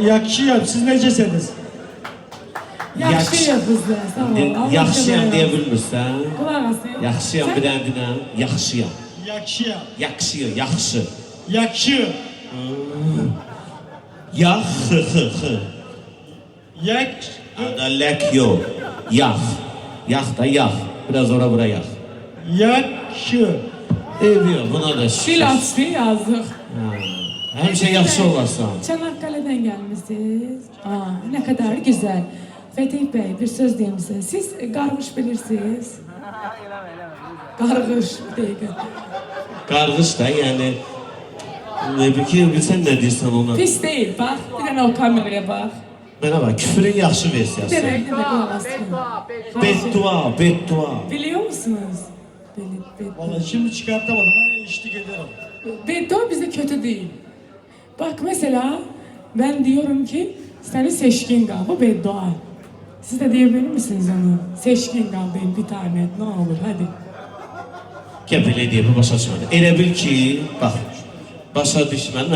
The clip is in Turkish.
Yakışıyam, siz necəsiniz? Yaxşıyıq bizdə, sağ ol. Yaxşıyam deyə bilmirsən? Qulaq asın. Yaxşıyam biləndirə, yaxşıyam. Yakışıyam. Yaxşı, yaxşı. Yakışı. Yaxı, Yak. Ada lək yox. Yax. Yax da yax. Biraz ora bura yax. Yakşı. Ev yox, buna da şükür. Dil açdı, yazıq. Həmişə yaxşı olarsan. Çanakkale'den gelmişsiniz. Ne kadar güzel. Fetih Bey bir söz diyeyim size. Siz qarğış bilirsiniz. Qarğış, bir dəqiqə. Qarğış da, yəni bilsən nə deyirsən ona? Pis değil, bak. Bir dənə o kameraya bak. Mənə bax, küfrün yaxşı versiyası. Bir dənə qulaq asın. Beddua. Biliyor musunuz? Vallahi şimdi çıkartamadım ama eşlik ederim. Beddua bize kötü değil. Bak mesela ben diyorum ki seni seçkin kal. Bu beddua. Siz de diyebilir misiniz onu? Seçkin kal deyin bir tane. Ne olur hadi. Gəl belə deyib, başa çıxmadı. Elə bil ki, bax, başa düşmədi, mən